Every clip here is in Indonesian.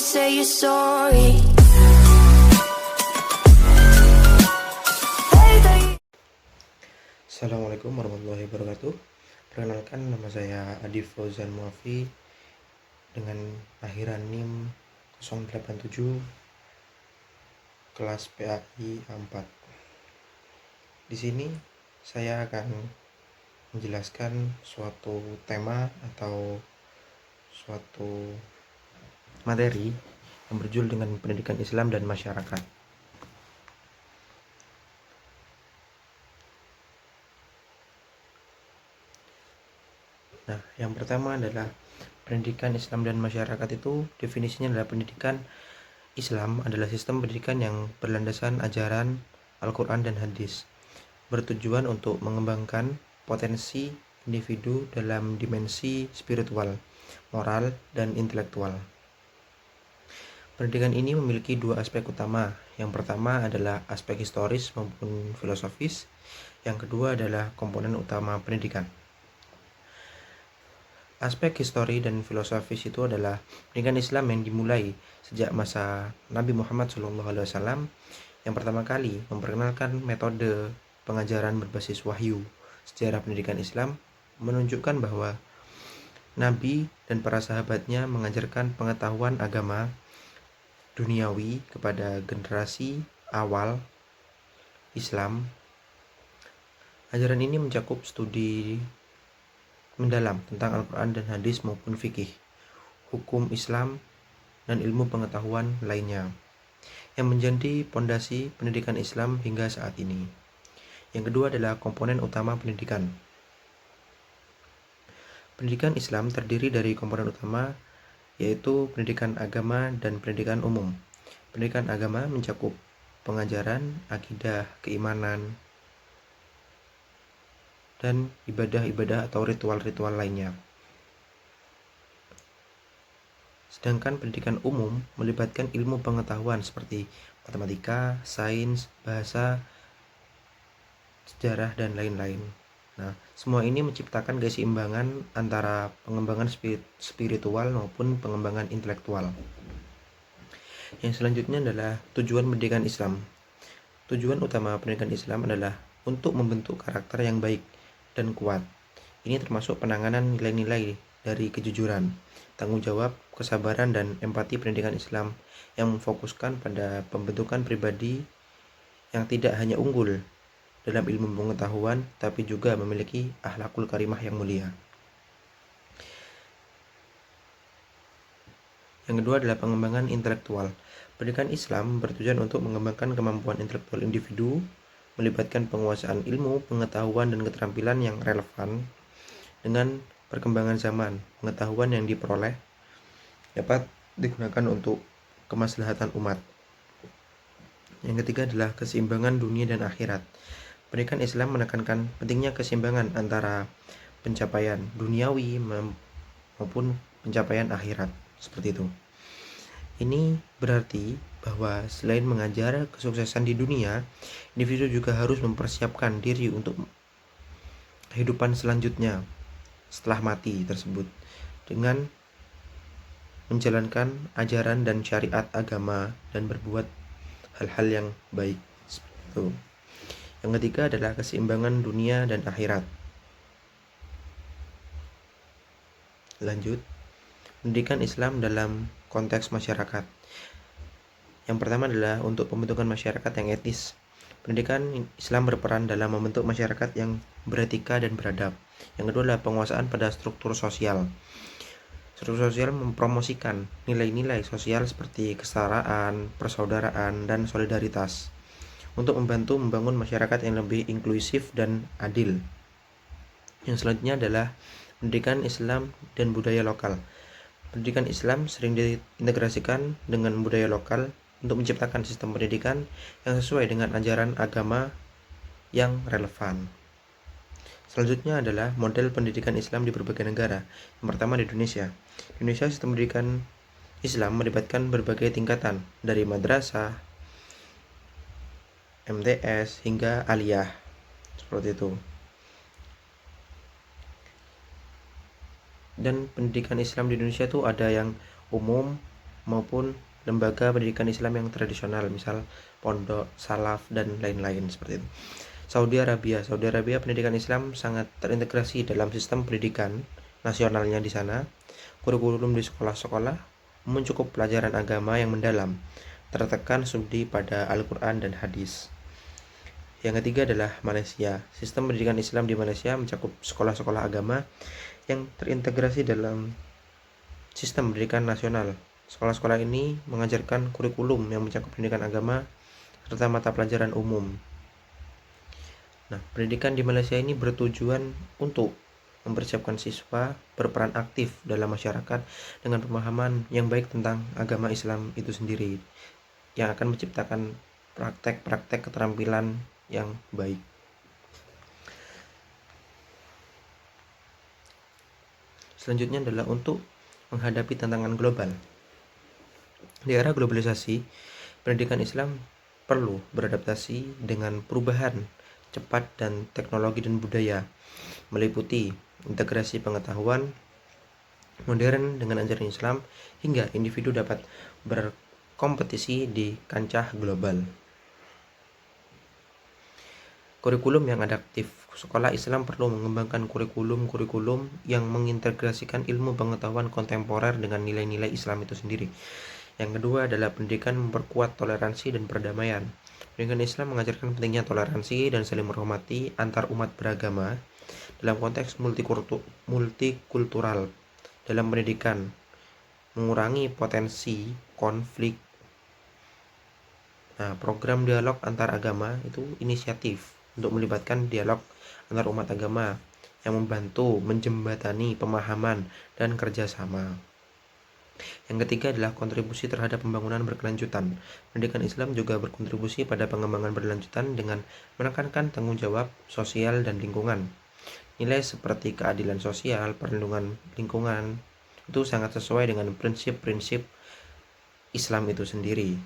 say you're sorry. Assalamualaikum warahmatullahi wabarakatuh. Perkenalkan, nama saya Adi Fauzan Muafi dengan akhiran NIM 087 kelas PAI A4. Di sini saya akan menjelaskan suatu tema atau suatu materi yang berjudul dengan pendidikan Islam dan masyarakat. Nah, yang pertama adalah pendidikan Islam dan masyarakat itu definisinya adalah pendidikan Islam adalah sistem pendidikan yang berlandaskan ajaran Al-Quran dan Hadis, bertujuan untuk mengembangkan potensi individu dalam dimensi spiritual, moral, dan intelektual. Pendidikan ini memiliki dua aspek utama. Yang pertama adalah aspek historis maupun filosofis. Yang kedua adalah komponen utama pendidikan. Aspek histori dan filosofis itu adalah pendidikan Islam yang dimulai sejak masa Nabi Muhammad SAW yang pertama kali memperkenalkan metode pengajaran berbasis wahyu. Sejarah pendidikan Islam menunjukkan bahwa Nabi dan para sahabatnya mengajarkan pengetahuan agama duniawi kepada generasi awal Islam. Ajaran ini mencakup studi mendalam tentang Al-Quran dan Hadis maupun fikih, hukum Islam, dan ilmu pengetahuan lainnya yang menjadi pondasi pendidikan Islam hingga saat ini. Yang kedua adalah komponen utama pendidikan. Pendidikan Islam terdiri dari komponen utama yaitu pendidikan agama dan pendidikan umum. Pendidikan agama mencakup pengajaran, akidah, keimanan, dan ibadah-ibadah atau ritual-ritual lainnya. Sedangkan pendidikan umum melibatkan ilmu pengetahuan seperti matematika, sains, bahasa, sejarah, dan lain-lain. Nah, semua ini menciptakan keseimbangan antara pengembangan spiritual maupun pengembangan intelektual. Yang selanjutnya adalah tujuan pendidikan Islam. Tujuan utama pendidikan Islam adalah untuk membentuk karakter yang baik dan kuat. Ini termasuk penanganan nilai-nilai dari kejujuran, tanggung jawab, kesabaran, dan empati. Pendidikan Islam yang memfokuskan pada pembentukan pribadi yang tidak hanya unggul dalam ilmu pengetahuan, tapi juga memiliki akhlakul karimah yang mulia. Yang kedua adalah pengembangan intelektual. Pendidikan Islam bertujuan untuk mengembangkan kemampuan intelektual individu, melibatkan penguasaan ilmu, pengetahuan, dan keterampilan yang relevan dengan perkembangan zaman. Pengetahuan yang diperoleh dapat digunakan untuk kemaslahatan umat. Yang ketiga adalah keseimbangan dunia dan akhirat. Pendidikan Islam menekankan pentingnya keseimbangan antara pencapaian duniawi maupun pencapaian akhirat. Seperti itu. Ini berarti bahwa selain mengajar kesuksesan di dunia, individu juga harus mempersiapkan diri untuk kehidupan selanjutnya setelah mati tersebut dengan menjalankan ajaran dan syariat agama dan berbuat hal-hal yang baik. Seperti itu. Yang ketiga adalah keseimbangan dunia dan akhirat. Lanjut, pendidikan Islam dalam konteks masyarakat. Yang pertama adalah untuk pembentukan masyarakat yang etis. Pendidikan Islam berperan dalam membentuk masyarakat yang beretika dan beradab. Yang kedua adalah penguasaan pada struktur sosial. Struktur sosial mempromosikan nilai-nilai sosial seperti kesetaraan, persaudaraan, dan solidaritas untuk membantu membangun masyarakat yang lebih inklusif dan adil. Yang selanjutnya adalah pendidikan Islam dan budaya lokal. Pendidikan Islam sering diintegrasikan dengan budaya lokal untuk menciptakan sistem pendidikan yang sesuai dengan ajaran agama yang relevan. Selanjutnya adalah model pendidikan Islam di berbagai negara. Yang pertama di Indonesia. Di Indonesia sistem pendidikan Islam melibatkan berbagai tingkatan dari madrasah, MTS, hingga aliyah. Seperti itu. Dan pendidikan Islam di Indonesia itu ada yang umum, maupun lembaga pendidikan Islam yang tradisional, misal pondok, salaf, dan lain-lain seperti itu. Saudi Arabia pendidikan Islam sangat terintegrasi dalam sistem pendidikan nasionalnya di sana. Kurikulum di sekolah-sekolah mencakup pelajaran agama yang mendalam, tertekan studi pada Al-Quran dan hadis. Yang ketiga adalah Malaysia. Sistem pendidikan Islam di Malaysia mencakup sekolah-sekolah agama yang terintegrasi dalam sistem pendidikan nasional. Sekolah-sekolah ini mengajarkan kurikulum yang mencakup pendidikan agama serta mata pelajaran umum. Nah, pendidikan di Malaysia ini bertujuan untuk mempersiapkan siswa berperan aktif dalam masyarakat dengan pemahaman yang baik tentang agama Islam itu sendiri, yang akan menciptakan praktek-praktek keterampilan yang baik. Selanjutnya adalah untuk menghadapi tantangan global. Di era globalisasi, pendidikan Islam perlu beradaptasi dengan perubahan cepat dan teknologi dan budaya, meliputi integrasi pengetahuan modern dengan ajaran Islam hingga individu dapat berkompetisi di kancah global. Kurikulum yang adaptif. Sekolah Islam perlu mengembangkan kurikulum yang mengintegrasikan ilmu pengetahuan kontemporer dengan nilai-nilai Islam itu sendiri. Yang kedua adalah pendidikan memperkuat toleransi dan perdamaian. Pendidikan Islam mengajarkan pentingnya toleransi dan saling menghormati antar umat beragama dalam konteks multikultural. Dalam pendidikan, mengurangi potensi konflik. Nah, program dialog antar agama itu inisiatif untuk melibatkan dialog antar umat agama yang membantu menjembatani pemahaman dan kerjasama. Yang ketiga adalah kontribusi terhadap pembangunan berkelanjutan. Pendidikan Islam juga berkontribusi pada pengembangan berkelanjutan dengan menekankan tanggung jawab sosial dan lingkungan. Nilai seperti keadilan sosial, perlindungan lingkungan itu sangat sesuai dengan prinsip-prinsip Islam itu sendiri.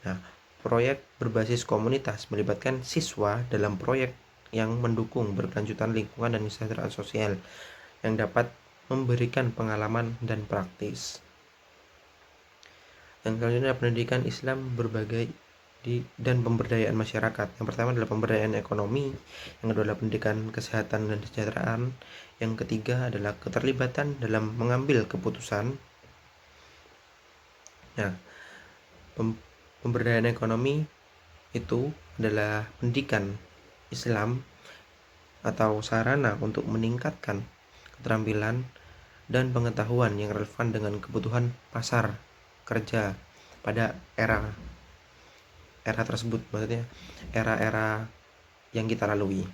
Nah, proyek berbasis komunitas melibatkan siswa dalam proyek yang mendukung berkelanjutan lingkungan dan kesejahteraan sosial yang dapat memberikan pengalaman dan praktis. Yang selanjutnya adalah pendidikan Islam dan pemberdayaan masyarakat. Yang pertama adalah pemberdayaan ekonomi, yang kedua adalah pendidikan kesehatan dan kesejahteraan, yang ketiga adalah keterlibatan dalam mengambil keputusan. Nah, pemberdayaan ekonomi itu adalah pendidikan Islam atau sarana untuk meningkatkan keterampilan dan pengetahuan yang relevan dengan kebutuhan pasar kerja pada era tersebut, maksudnya era yang kita lalui.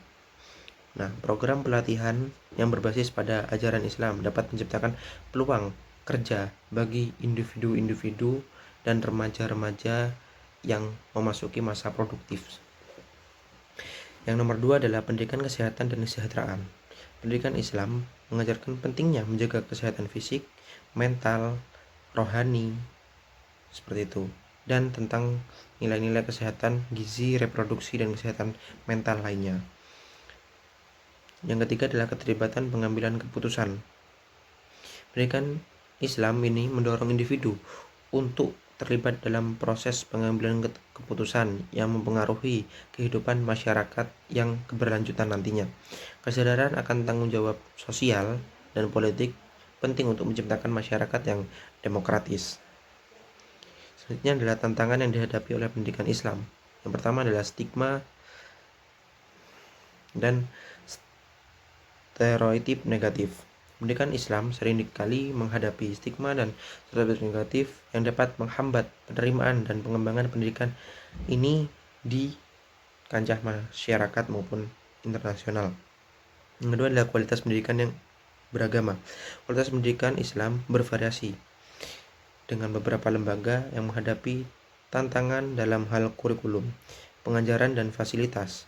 Nah, program pelatihan yang berbasis pada ajaran Islam dapat menciptakan peluang kerja bagi individu-individu dan remaja-remaja yang memasuki masa produktif. Yang nomor 2 adalah pendidikan kesehatan dan kesejahteraan. Pendidikan Islam mengajarkan pentingnya menjaga kesehatan fisik, mental, rohani, seperti itu, dan tentang nilai-nilai kesehatan gizi, reproduksi, dan kesehatan mental lainnya. Yang ketiga adalah keterlibatan pengambilan keputusan. Pendidikan Islam ini mendorong individu untuk terlibat dalam proses pengambilan keputusan yang mempengaruhi kehidupan masyarakat yang keberlanjutan nantinya. Kesadaran akan tanggung jawab sosial dan politik penting untuk menciptakan masyarakat yang demokratis. Selanjutnya adalah tantangan yang dihadapi oleh pendidikan Islam. Yang pertama adalah stigma dan stereotip negatif. Pendidikan Islam seringkali menghadapi stigma dan stereotip negatif yang dapat menghambat penerimaan dan pengembangan pendidikan ini di kancah masyarakat maupun internasional. Yang kedua adalah kualitas pendidikan yang beragama. Kualitas pendidikan Islam bervariasi dengan beberapa lembaga yang menghadapi tantangan dalam hal kurikulum, pengajaran dan fasilitas,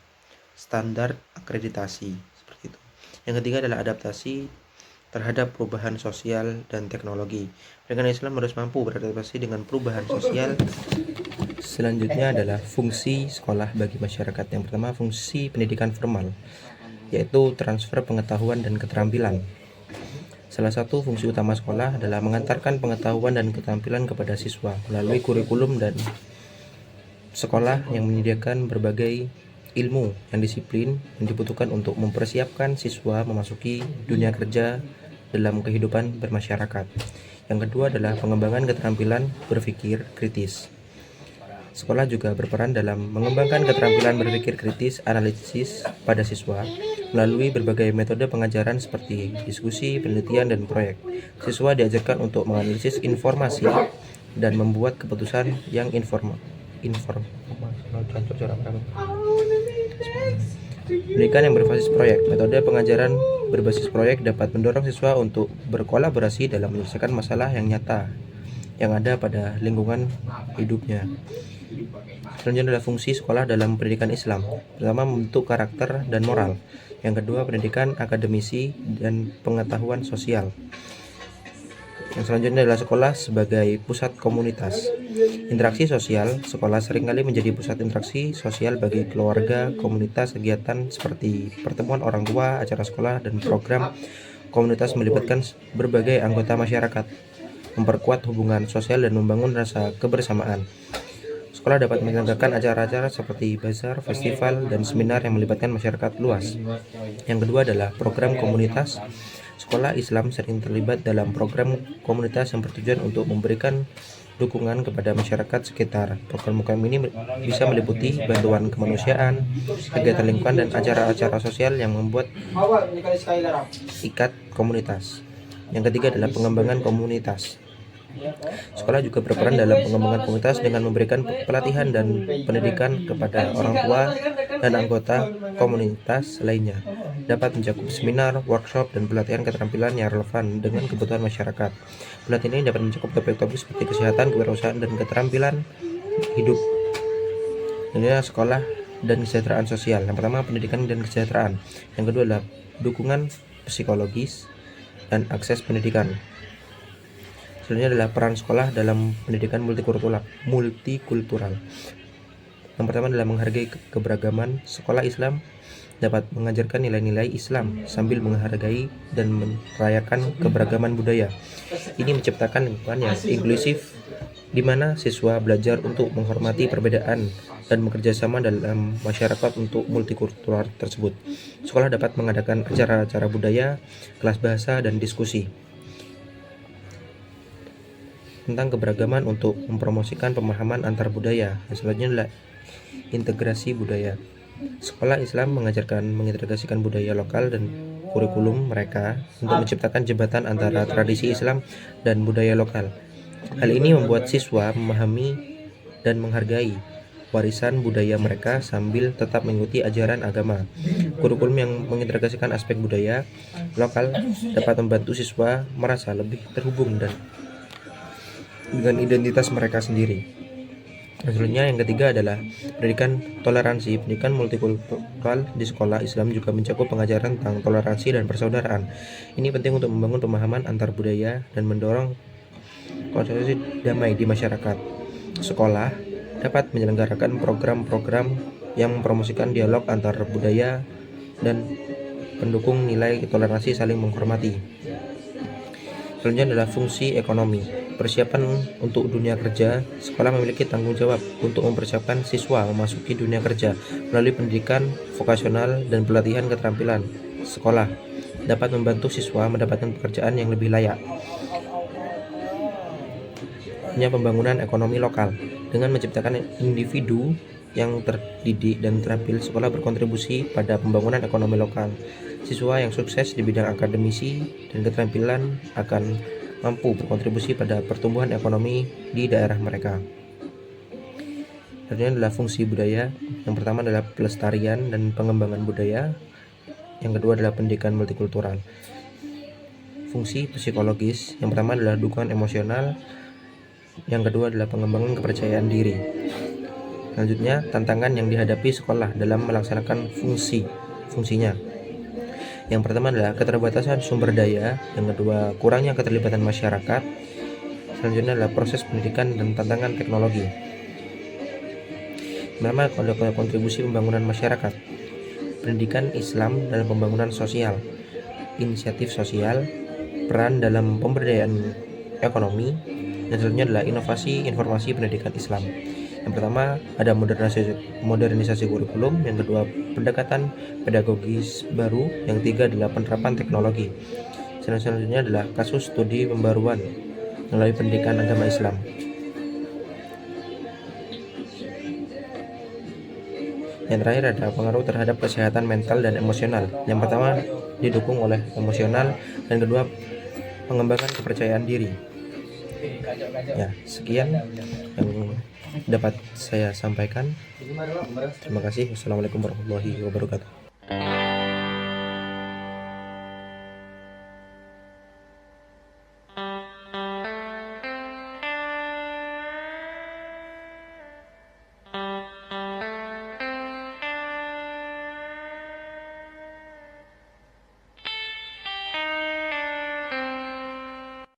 standar akreditasi, seperti itu. Yang ketiga adalah adaptasi terhadap perubahan sosial dan teknologi. Pendidikan Islam harus mampu beradaptasi dengan perubahan sosial. Selanjutnya adalah fungsi sekolah bagi masyarakat. Yang pertama, fungsi pendidikan formal, yaitu transfer pengetahuan dan keterampilan. Salah satu fungsi utama sekolah adalah mengantarkan pengetahuan dan keterampilan kepada siswa melalui kurikulum dan sekolah yang menyediakan berbagai ilmu yang disiplin yang dibutuhkan untuk mempersiapkan siswa memasuki dunia kerja dalam kehidupan bermasyarakat. Yang kedua adalah pengembangan keterampilan berpikir kritis. Sekolah juga berperan dalam mengembangkan keterampilan berpikir kritis analisis pada siswa melalui berbagai metode pengajaran seperti diskusi, penelitian, dan proyek. Siswa diajarkan untuk menganalisis informasi dan membuat keputusan yang pendidikan yang berbasis proyek. Metode pengajaran berbasis proyek dapat mendorong siswa untuk berkolaborasi dalam menyelesaikan masalah yang nyata yang ada pada lingkungan hidupnya. Selanjutnya adalah fungsi sekolah dalam pendidikan Islam. Pertama, membentuk karakter dan moral. Yang kedua, pendidikan akademisi dan pengetahuan sosial. Yang selanjutnya adalah sekolah sebagai pusat komunitas. Interaksi sosial, sekolah seringkali menjadi pusat interaksi sosial bagi keluarga, komunitas, kegiatan seperti pertemuan orang tua, acara sekolah, dan program komunitas melibatkan berbagai anggota masyarakat, memperkuat hubungan sosial dan membangun rasa kebersamaan. Sekolah dapat menyelenggarakan acara-acara seperti bazar, festival, dan seminar yang melibatkan masyarakat luas. Yang kedua adalah program komunitas. Sekolah Islam sering terlibat dalam program komunitas yang bertujuan untuk memberikan dukungan kepada masyarakat sekitar. Program-program ini bisa meliputi bantuan kemanusiaan, kegiatan lingkungan, dan acara-acara sosial yang membuat ikat komunitas. Yang ketiga adalah pengembangan komunitas. Sekolah juga berperan dalam pengembangan komunitas dengan memberikan pelatihan dan pendidikan kepada orang tua dan anggota komunitas lainnya. Dapat mencakup seminar, workshop, dan pelatihan keterampilan yang relevan dengan kebutuhan masyarakat. Pelatihan ini dapat mencakup topik-topik seperti kesehatan, kewirausahaan, dan keterampilan hidup. Ini sekolah dan kesejahteraan sosial. Yang pertama, pendidikan dan kesejahteraan. Yang kedua adalah dukungan psikologis dan akses pendidikan. Selanjutnya adalah peran sekolah dalam pendidikan multikultural. Yang pertama adalah menghargai keberagaman. Sekolah Islam dapat mengajarkan nilai-nilai Islam sambil menghargai dan merayakan keberagaman budaya. Ini menciptakan lingkungan yang inklusif di mana siswa belajar untuk menghormati perbedaan dan bekerja sama dalam masyarakat untuk multikultural tersebut. Sekolah dapat mengadakan acara-acara budaya, kelas bahasa, dan diskusi tentang keberagaman untuk mempromosikan pemahaman antar budaya. Selanjutnya adalah integrasi budaya. Sekolah Islam mengintegrasikan budaya lokal dan kurikulum mereka untuk menciptakan jembatan antara tradisi Islam dan budaya lokal. Hal ini membuat siswa memahami dan menghargai warisan budaya mereka sambil tetap mengikuti ajaran agama. Kurikulum yang mengintegrasikan aspek budaya lokal dapat membantu siswa merasa lebih terhubung dengan identitas mereka sendiri. Selanjutnya yang ketiga adalah pendidikan toleransi. Pendidikan multikultural di sekolah Islam juga mencakup pengajaran tentang toleransi dan persaudaraan. Ini penting untuk membangun pemahaman antar budaya dan mendorong konsep damai di masyarakat. Sekolah dapat menyelenggarakan program-program yang mempromosikan dialog antar budaya dan pendukung nilai toleransi saling menghormati. Selanjutnya adalah fungsi ekonomi. Persiapan untuk dunia kerja. Sekolah memiliki tanggung jawab untuk mempersiapkan siswa memasuki dunia kerja melalui pendidikan vokasional dan pelatihan keterampilan. Sekolah dapat membantu siswa mendapatkan pekerjaan yang lebih layak. Pembangunan ekonomi lokal. Dengan menciptakan individu yang terdidik dan terampil, sekolah berkontribusi pada pembangunan ekonomi lokal. Siswa yang sukses di bidang akademisi dan keterampilan akan mampu berkontribusi pada pertumbuhan ekonomi di daerah mereka. Selanjutnya adalah fungsi budaya. Yang pertama adalah pelestarian dan pengembangan budaya. Yang kedua adalah pendidikan multikultural. Fungsi psikologis. Yang pertama adalah dukungan emosional. Yang kedua adalah pengembangan kepercayaan diri. Selanjutnya, tantangan yang dihadapi sekolah dalam melaksanakan fungsinya. Yang pertama adalah keterbatasan sumber daya, yang kedua kurangnya keterlibatan masyarakat, selanjutnya adalah proses pendidikan dan tantangan teknologi. Pertama adalah kontribusi pembangunan masyarakat, pendidikan Islam dalam pembangunan sosial, inisiatif sosial, peran dalam pemberdayaan ekonomi. Dan selanjutnya adalah inovasi informasi pendidikan Islam. Yang pertama ada modernisasi kurikulum, yang kedua pendekatan pedagogis baru, yang ketiga adalah penerapan teknologi. Selanjutnya adalah kasus studi pembaruan melalui pendidikan agama Islam. Yang terakhir ada pengaruh terhadap kesehatan mental dan emosional. Yang pertama didukung oleh emosional, dan kedua pengembangan kepercayaan diri. Ya, sekian yang dapat saya sampaikan. Terima kasih. Wassalamualaikum warahmatullahi wabarakatuh.